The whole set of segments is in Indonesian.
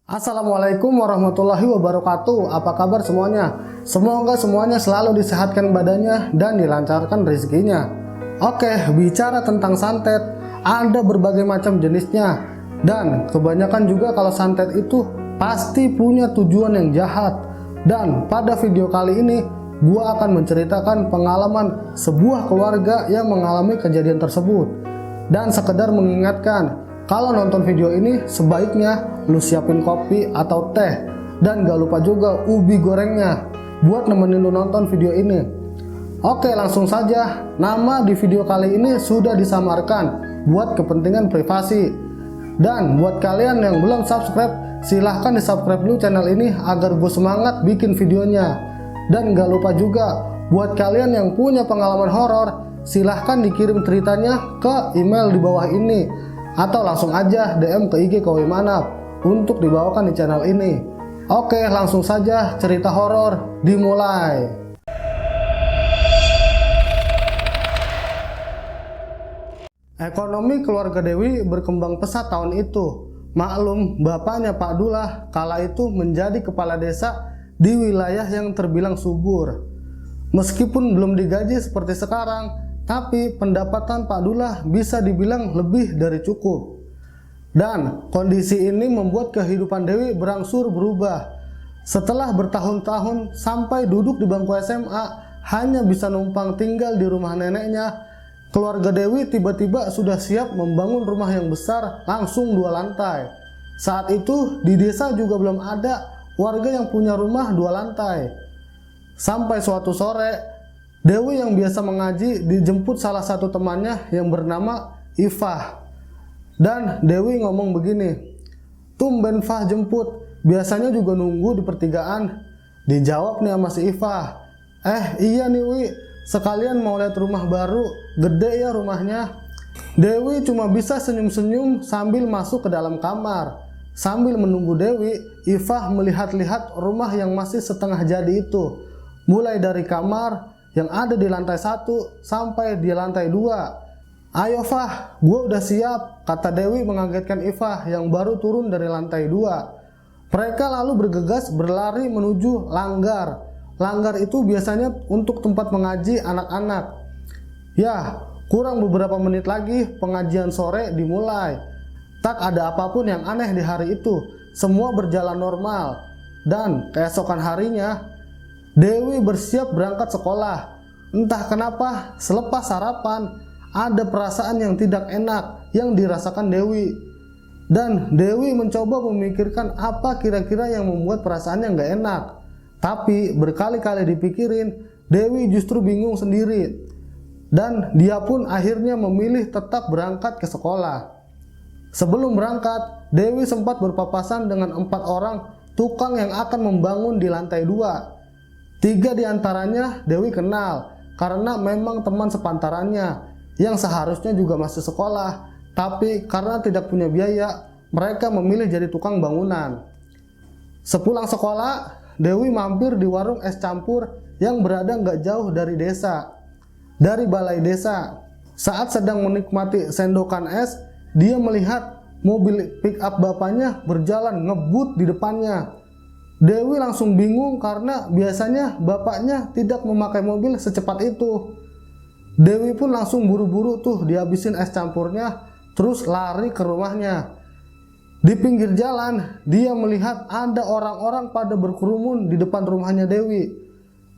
Assalamualaikum warahmatullahi wabarakatuh. Apa kabar semuanya? Semoga semuanya selalu disehatkan badannya dan dilancarkan rezekinya. Oke, bicara tentang santet, ada berbagai macam jenisnya. Dan kebanyakan juga kalau santet itu pasti punya tujuan yang jahat. Dan pada video kali ini, gua akan menceritakan pengalaman sebuah keluarga yang mengalami kejadian tersebut. Dan sekedar mengingatkan, kalau nonton video ini sebaiknya lu siapin kopi atau teh, dan gak lupa juga ubi gorengnya buat nemenin lu nonton video ini. Oke, langsung saja. Nama di video kali ini sudah disamarkan buat kepentingan privasi. Dan buat kalian yang belum subscribe, silahkan di subscribe dulu channel ini agar gue semangat bikin videonya. Dan gak lupa juga buat kalian yang punya pengalaman horor, silahkan dikirim ceritanya ke email di bawah ini, atau langsung aja DM ke IG Kowi Manap untuk dibawakan di channel ini. Oke, langsung saja cerita horor dimulai. Ekonomi keluarga Dewi berkembang pesat tahun itu. Maklum, bapaknya Pak Dullah kala itu menjadi kepala desa di wilayah yang terbilang subur. Meskipun belum digaji seperti sekarang, tapi pendapatan Pak Dullah bisa dibilang lebih dari cukup. Dan kondisi ini membuat kehidupan Dewi berangsur berubah. Setelah bertahun-tahun sampai duduk di bangku SMA, hanya bisa numpang tinggal di rumah neneknya, keluarga Dewi tiba-tiba sudah siap membangun rumah yang besar langsung 2 lantai. Saat itu di desa juga belum ada warga yang punya rumah 2 lantai. Sampai suatu sore, Dewi yang biasa mengaji dijemput salah satu temannya yang bernama Ifah. Dan Dewi ngomong begini, "Tumben Fah jemput, biasanya juga nunggu di pertigaan." Dijawab nih sama si Ifah, "Iya nih Wi, sekalian mau lihat rumah baru, gede ya rumahnya." Dewi cuma bisa senyum-senyum sambil masuk ke dalam kamar. Sambil menunggu Dewi, Ifah melihat-lihat rumah yang masih setengah jadi itu. Mulai dari kamar yang ada di lantai 1 sampai di lantai 2. "Ayo Fah, gue udah siap," kata Dewi mengagetkan Ifah yang baru turun dari lantai 2. Mereka lalu bergegas berlari menuju langgar. Langgar itu biasanya untuk tempat mengaji anak-anak. Ya, kurang beberapa menit lagi pengajian sore dimulai. Tak ada apapun yang aneh di hari itu. Semua berjalan normal. Dan keesokan harinya, Dewi bersiap berangkat sekolah. Entah kenapa, selepas sarapan, ada perasaan yang tidak enak yang dirasakan Dewi. Dan Dewi mencoba memikirkan apa kira-kira yang membuat perasaannya nggak enak. Tapi berkali-kali dipikirin, Dewi justru bingung sendiri. Dan dia pun akhirnya memilih tetap berangkat ke sekolah. Sebelum berangkat, Dewi sempat berpapasan dengan 4 orang tukang yang akan membangun di lantai 2. 3 diantaranya Dewi kenal karena memang teman sepantarannya yang seharusnya juga masih sekolah, tapi karena tidak punya biaya, mereka memilih jadi tukang bangunan. Sepulang sekolah, Dewi mampir di warung es campur yang berada nggak jauh dari balai desa. Saat sedang menikmati sendokan es, dia melihat mobil pick up bapaknya berjalan ngebut di depannya. Dewi langsung bingung karena biasanya bapaknya tidak memakai mobil secepat itu. Dewi pun langsung buru-buru tuh dihabisin es campurnya, terus lari ke rumahnya. Di pinggir jalan, dia melihat ada orang-orang pada berkerumun di depan rumahnya Dewi.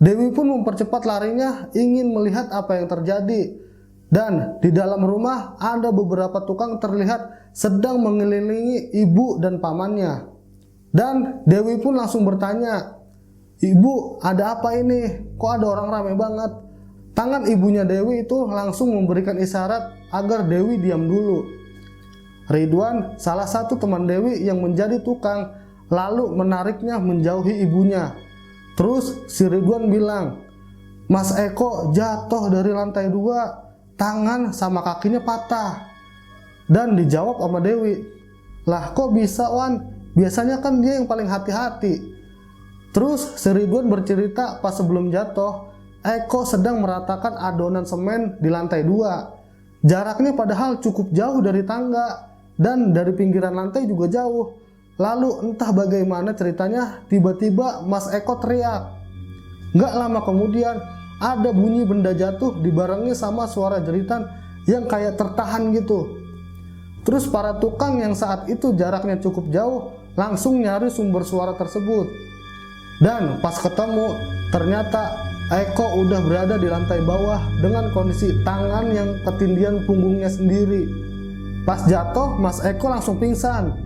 Dewi pun mempercepat larinya, ingin melihat apa yang terjadi. Dan di dalam rumah ada beberapa tukang terlihat sedang mengelilingi ibu dan pamannya. Dan Dewi pun langsung bertanya, "Ibu, ada apa ini? Kok ada orang ramai banget?" Tangan ibunya Dewi itu langsung memberikan isyarat agar Dewi diam dulu. Ridwan, salah satu teman Dewi yang menjadi tukang, lalu menariknya menjauhi ibunya. Terus si Ridwan bilang, "Mas Eko jatuh dari lantai 2, tangan sama kakinya patah." Dan dijawab sama Dewi, "Lah kok bisa Wan? Biasanya kan dia yang paling hati-hati." Terus si Ridwan bercerita pas sebelum jatuh, Eko sedang meratakan adonan semen di lantai 2. Jaraknya padahal cukup jauh dari tangga dan dari pinggiran lantai juga jauh. Lalu entah bagaimana ceritanya, tiba-tiba Mas Eko teriak. Gak lama kemudian ada bunyi benda jatuh dibarengi sama suara jeritan yang kayak tertahan gitu. Terus para tukang yang saat itu jaraknya cukup jauh langsung nyari sumber suara tersebut. Dan pas ketemu, ternyata Eko udah berada di lantai bawah dengan kondisi tangan yang ketindihan punggungnya sendiri. Pas jatuh, Mas Eko langsung pingsan.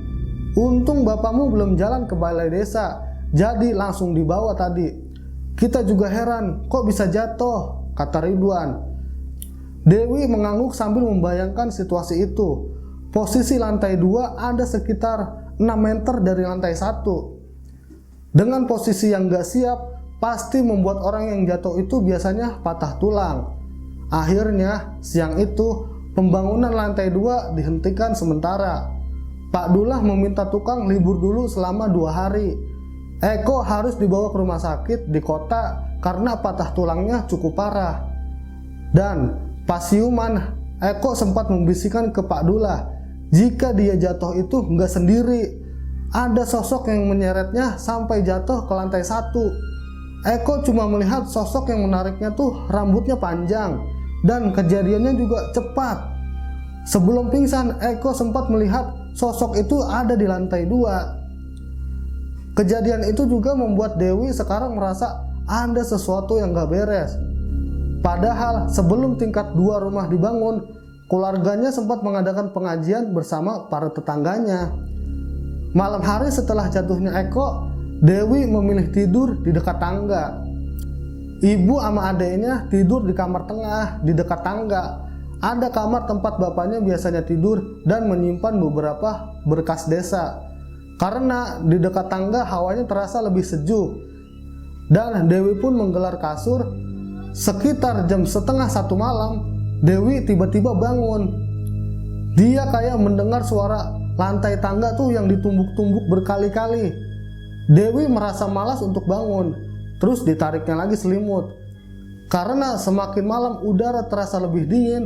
Untung bapakmu belum jalan ke balai desa, jadi langsung dibawa tadi. Kita juga heran, kok bisa jatuh, kata Ridwan. Dewi mengangguk sambil membayangkan situasi itu. Posisi lantai 2 ada sekitar 6 meter dari lantai 1. Dengan posisi yang gak siap, pasti membuat orang yang jatuh itu biasanya patah tulang. Akhirnya, siang itu, pembangunan lantai 2 dihentikan sementara. Pak Dullah meminta tukang libur dulu selama 2 hari. Eko harus dibawa ke rumah sakit di kota karena patah tulangnya cukup parah. Dan pas siuman, Eko sempat membisikkan ke Pak Dullah jika dia jatuh itu nggak sendiri. Ada sosok yang menyeretnya sampai jatuh ke lantai 1. Eko cuma melihat sosok yang menariknya tuh rambutnya panjang dan kejadiannya juga cepat. Sebelum pingsan, Eko sempat melihat sosok itu ada di lantai 2. Kejadian itu juga membuat Dewi sekarang merasa ada sesuatu yang gak beres. Padahal sebelum tingkat 2 rumah dibangun, keluarganya sempat mengadakan pengajian bersama para tetangganya. Malam hari setelah jatuhnya Eko, Dewi memilih tidur di dekat tangga. Ibu sama adiknya tidur di kamar tengah di dekat tangga. Ada kamar tempat bapaknya biasanya tidur dan menyimpan beberapa berkas desa. Karena di dekat tangga hawanya terasa lebih sejuk. Dan Dewi pun menggelar kasur. Sekitar jam setengah 1 malam, Dewi tiba-tiba bangun. Dia kayak mendengar suara lantai tangga tuh yang ditumbuk-tumbuk berkali-kali. Dewi merasa malas untuk bangun. Terus ditariknya lagi selimut. Karena semakin malam udara terasa lebih dingin,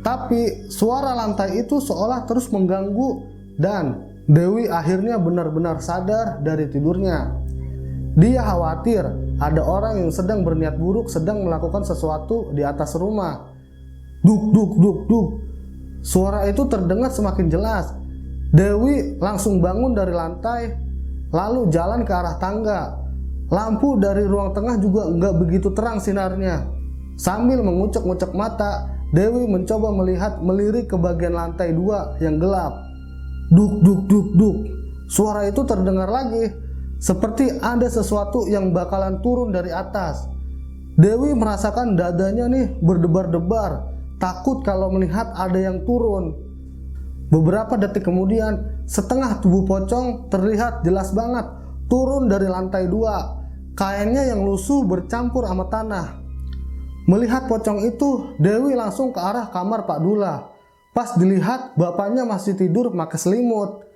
tapi suara lantai itu seolah terus mengganggu dan Dewi akhirnya benar-benar sadar dari tidurnya. Dia khawatir ada orang yang sedang berniat buruk sedang melakukan sesuatu di atas rumah. Duk duk duk duk. Suara itu terdengar semakin jelas. Dewi langsung bangun dari lantai lalu jalan ke arah tangga. Lampu dari ruang tengah juga nggak begitu terang sinarnya. Sambil mengucek-ngucek mata, Dewi mencoba melirik ke bagian lantai 2 yang gelap. Duk duk duk duk. Suara itu terdengar lagi, seperti ada sesuatu yang bakalan turun dari atas. Dewi merasakan dadanya nih berdebar-debar, takut kalau melihat ada yang turun. Beberapa detik kemudian, setengah tubuh pocong terlihat jelas banget turun dari lantai 2. Kainnya yang lusuh bercampur sama tanah. Melihat pocong itu, Dewi langsung ke arah kamar Pak Dullah. Pas dilihat, bapaknya masih tidur pakai selimut.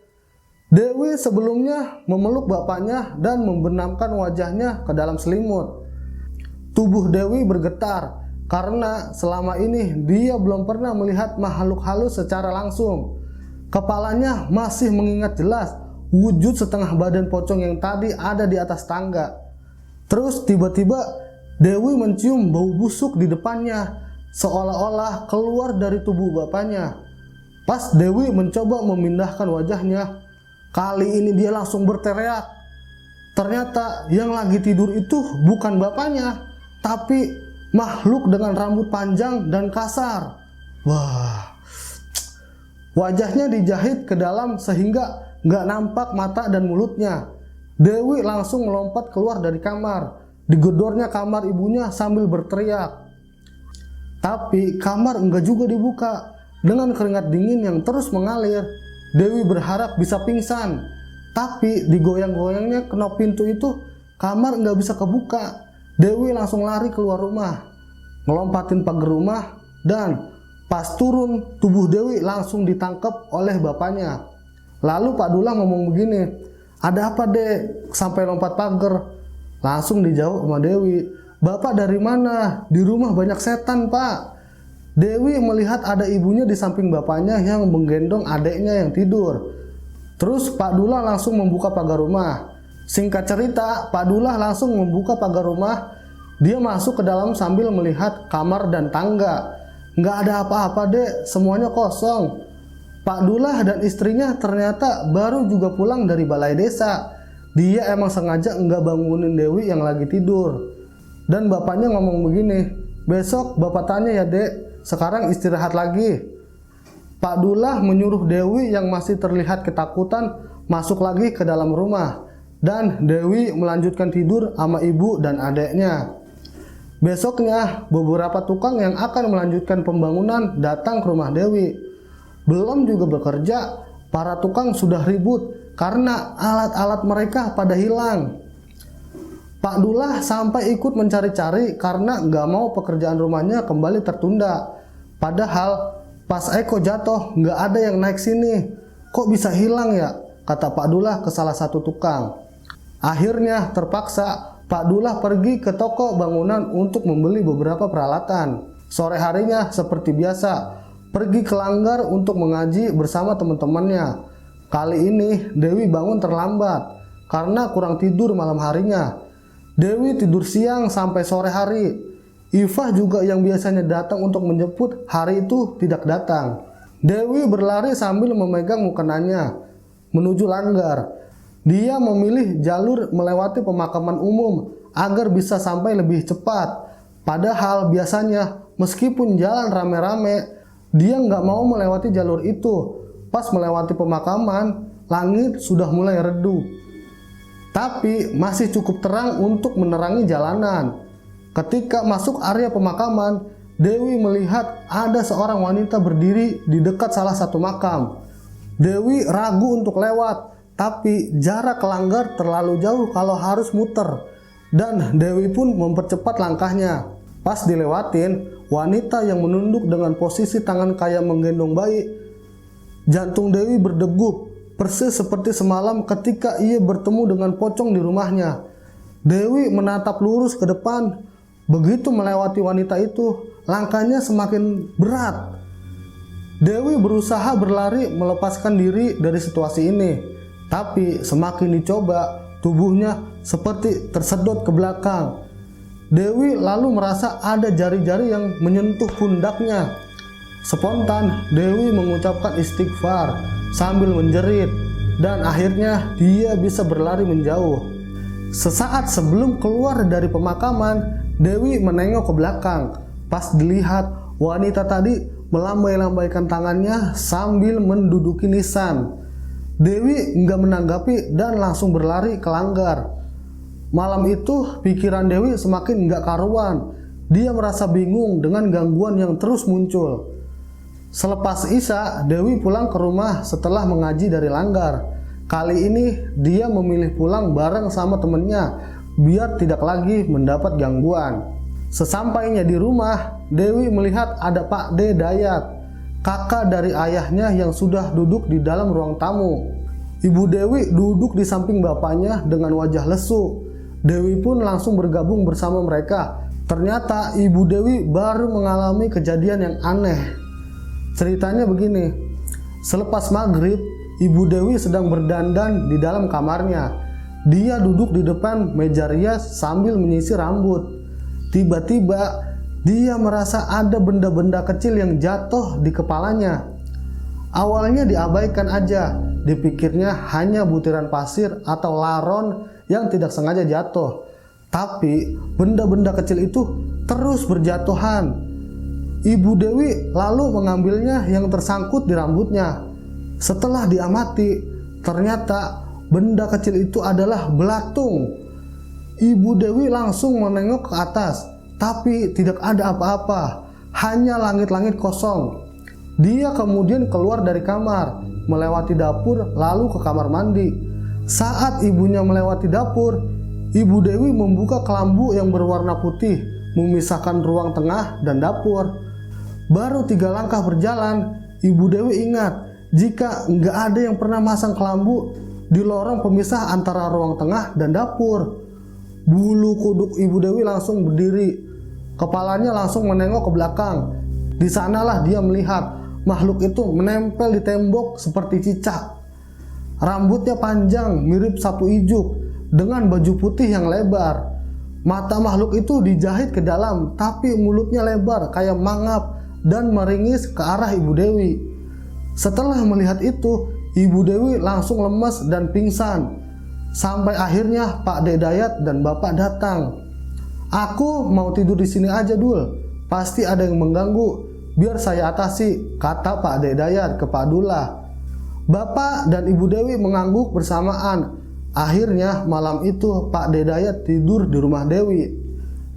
Dewi sebelumnya memeluk bapaknya dan membenamkan wajahnya ke dalam selimut. Tubuh Dewi bergetar karena selama ini dia belum pernah melihat makhluk halus secara langsung. Kepalanya masih mengingat jelas wujud setengah badan pocong yang tadi ada di atas tangga. Terus tiba-tiba Dewi mencium bau busuk di depannya, seolah-olah keluar dari tubuh bapaknya. Pas Dewi mencoba memindahkan wajahnya, kali ini dia langsung berteriak. Ternyata yang lagi tidur itu bukan bapaknya, tapi makhluk dengan rambut panjang dan kasar. Wah, wajahnya dijahit ke dalam sehingga nggak nampak mata dan mulutnya. Dewi langsung melompat keluar dari kamar. Digedornya kamar ibunya sambil berteriak. Tapi kamar enggak juga dibuka. Dengan keringat dingin yang terus mengalir, Dewi berharap bisa pingsan. Tapi digoyang-goyangnya knop pintu itu, kamar enggak bisa kebuka. Dewi langsung lari keluar rumah, ngelompatin pagar rumah, dan pas turun, tubuh Dewi langsung ditangkap oleh bapaknya. Lalu Pak Dullah ngomong begini, "Ada apa, Dek? Sampai lompat pagar?" Langsung dijawab sama Dewi, "Bapak dari mana? Di rumah banyak setan, Pak." Dewi melihat ada ibunya di samping bapaknya yang menggendong adiknya yang tidur. Terus Pak Dullah langsung membuka pagar rumah. Singkat cerita, Pak Dullah langsung membuka pagar rumah. Dia masuk ke dalam sambil melihat kamar dan tangga. Nggak ada apa-apa dek, semuanya kosong. Pak Dullah dan istrinya ternyata baru juga pulang dari balai desa. Dia emang sengaja nggak bangunin Dewi yang lagi tidur. Dan bapaknya ngomong begini, besok bapak tanya ya dek, sekarang istirahat lagi. Pak Dullah menyuruh Dewi yang masih terlihat ketakutan masuk lagi ke dalam rumah. Dan Dewi melanjutkan tidur sama ibu dan adeknya. Besoknya, beberapa tukang yang akan melanjutkan pembangunan datang ke rumah Dewi. Belum juga bekerja, para tukang sudah ribut karena alat-alat mereka pada hilang. Pak Dullah sampai ikut mencari-cari karena nggak mau pekerjaan rumahnya kembali tertunda. Padahal pas Eko jatuh nggak ada yang naik sini. Kok bisa hilang ya? Kata Pak Dullah ke salah satu tukang. Akhirnya terpaksa Pak Dullah pergi ke toko bangunan untuk membeli beberapa peralatan. Sore harinya seperti biasa, pergi ke Langgar untuk mengaji bersama teman-temannya. Kali ini Dewi bangun terlambat karena kurang tidur malam harinya. Dewi tidur siang sampai sore hari. Ifah juga yang biasanya datang untuk menjemput hari itu tidak datang. Dewi berlari sambil memegang mukenanya menuju Langgar. Dia memilih jalur melewati pemakaman umum agar bisa sampai lebih cepat. Padahal biasanya meskipun jalan rame-rame, dia nggak mau melewati jalur itu. Pas melewati pemakaman, langit sudah mulai redup. Tapi masih cukup terang untuk menerangi jalanan. Ketika masuk area pemakaman, Dewi melihat ada seorang wanita berdiri di dekat salah satu makam. Dewi ragu untuk lewat, tapi jarak ke Langgar terlalu jauh kalau harus muter. Dan Dewi pun mempercepat langkahnya. Pas dilewatin, wanita yang menunduk dengan posisi tangan kayak menggendong bayi. Jantung Dewi berdegup, persis seperti semalam ketika ia bertemu dengan pocong di rumahnya. Dewi menatap lurus ke depan. Begitu melewati wanita itu, langkahnya semakin berat. Dewi berusaha berlari melepaskan diri dari situasi ini. Tapi semakin dicoba, tubuhnya seperti tersedot ke belakang. Dewi lalu merasa ada jari-jari yang menyentuh pundaknya. Spontan, Dewi mengucapkan istighfar sambil menjerit. Dan akhirnya dia bisa berlari menjauh. Sesaat sebelum keluar dari pemakaman, Dewi menengok ke belakang. Pas dilihat, wanita tadi melambai-lambaikan tangannya sambil menduduki nisan. Dewi nggak menanggapi dan langsung berlari ke Langgar. Malam itu pikiran Dewi semakin nggak karuan. Dia merasa bingung dengan gangguan yang terus muncul. Selepas Isya, Dewi pulang ke rumah setelah mengaji dari Langgar. Kali ini dia memilih pulang bareng sama temennya biar tidak lagi mendapat gangguan. Sesampainya di rumah, Dewi melihat ada Pak D Dayat, kakak dari ayahnya yang sudah duduk di dalam ruang tamu. Ibu Dewi duduk di samping bapaknya dengan wajah lesu. Dewi pun langsung bergabung bersama mereka. Ternyata Ibu Dewi baru mengalami kejadian yang aneh. Ceritanya begini, selepas maghrib, Ibu Dewi sedang berdandan di dalam kamarnya. Dia duduk di depan meja rias sambil menyisir rambut. Tiba-tiba dia merasa ada benda-benda kecil yang jatuh di kepalanya. Awalnya diabaikan aja, dipikirnya hanya butiran pasir atau laron yang tidak sengaja jatuh. Tapi benda-benda kecil itu terus berjatuhan. Ibu Dewi lalu mengambilnya yang tersangkut di rambutnya. Setelah diamati, ternyata benda kecil itu adalah belatung. Ibu Dewi langsung menengok ke atas, tapi tidak ada apa-apa, hanya langit-langit kosong. Dia kemudian keluar dari kamar, melewati dapur, lalu ke kamar mandi. Saat ibunya melewati dapur, Ibu Dewi membuka kelambu yang berwarna putih, memisahkan ruang tengah dan dapur. Baru 3 langkah berjalan, Ibu Dewi ingat jika nggak ada yang pernah masang kelambu di lorong pemisah antara ruang tengah dan dapur. Bulu kuduk Ibu Dewi langsung berdiri. Kepalanya langsung menengok ke belakang. Di sanalah dia melihat makhluk itu menempel di tembok seperti cicak. Rambutnya panjang mirip sapu ijuk dengan baju putih yang lebar. Mata makhluk itu dijahit ke dalam, tapi mulutnya lebar kayak mangap dan meringis ke arah Ibu Dewi. Setelah melihat itu, Ibu Dewi langsung lemas dan pingsan. Sampai akhirnya Pak De Dayat dan Bapak datang. "Aku mau tidur di sini aja, Dul. Pasti ada yang mengganggu. Biar saya atasi," kata Pak De Dayat ke Pak Dullah. Bapak dan Ibu Dewi mengangguk bersamaan. Akhirnya malam itu Pak De Dayat tidur di rumah Dewi.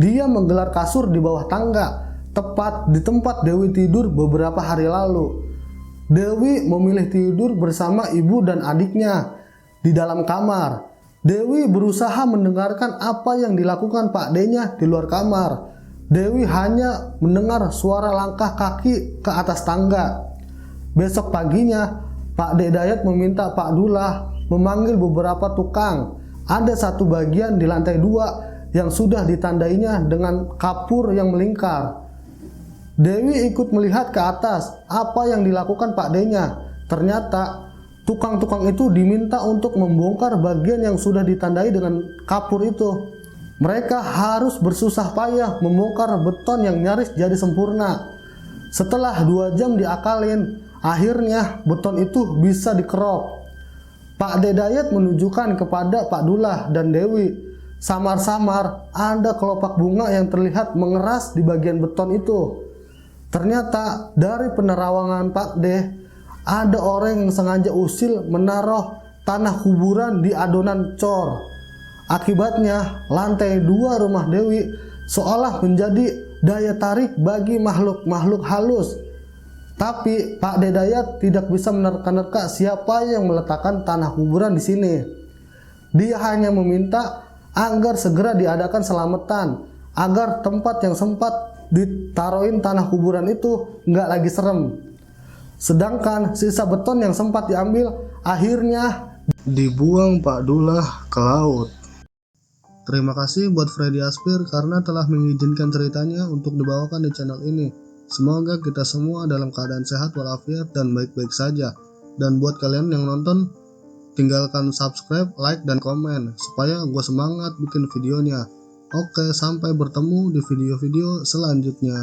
Dia menggelar kasur di bawah tangga, tepat di tempat Dewi tidur beberapa hari lalu. Dewi memilih tidur bersama ibu dan adiknya di dalam kamar. Dewi berusaha mendengarkan apa yang dilakukan Pak D-nya di luar kamar. Dewi hanya mendengar suara langkah kaki ke atas tangga. Besok paginya, Pak De Dayat meminta Pak Dullah memanggil beberapa tukang. Ada satu bagian di lantai 2 yang sudah ditandainya dengan kapur yang melingkar. Dewi ikut melihat ke atas apa yang dilakukan Pak D-nya. Ternyata tukang-tukang itu diminta untuk membongkar bagian yang sudah ditandai dengan kapur itu. Mereka harus bersusah payah membongkar beton yang nyaris jadi sempurna. Setelah 2 jam diakalin, akhirnya beton itu bisa dikerok. Pak De Dayat menunjukkan kepada Pak Dullah dan Dewi. Samar-samar ada kelopak bunga yang terlihat mengeras di bagian beton itu. Ternyata dari penerawangan Pak De, ada orang yang sengaja usil menaruh tanah kuburan di adonan cor. Akibatnya lantai 2 rumah Dewi seolah menjadi daya tarik bagi makhluk-makhluk halus. Tapi Pak De Dayat tidak bisa menerka-nerka siapa yang meletakkan tanah kuburan di sini. Dia hanya meminta agar segera diadakan selamatan, agar tempat yang sempat ditaruhin tanah kuburan itu nggak lagi serem. Sedangkan sisa beton yang sempat diambil akhirnya dibuang Pak Dullah ke laut. Terima kasih buat Freddy Aspir karena telah mengizinkan ceritanya untuk dibawakan di channel ini. Semoga kita semua dalam keadaan sehat walafiat dan baik-baik saja. Dan buat kalian yang nonton, tinggalkan subscribe, like, dan komen supaya gue semangat bikin videonya. Oke, sampai bertemu di video-video selanjutnya.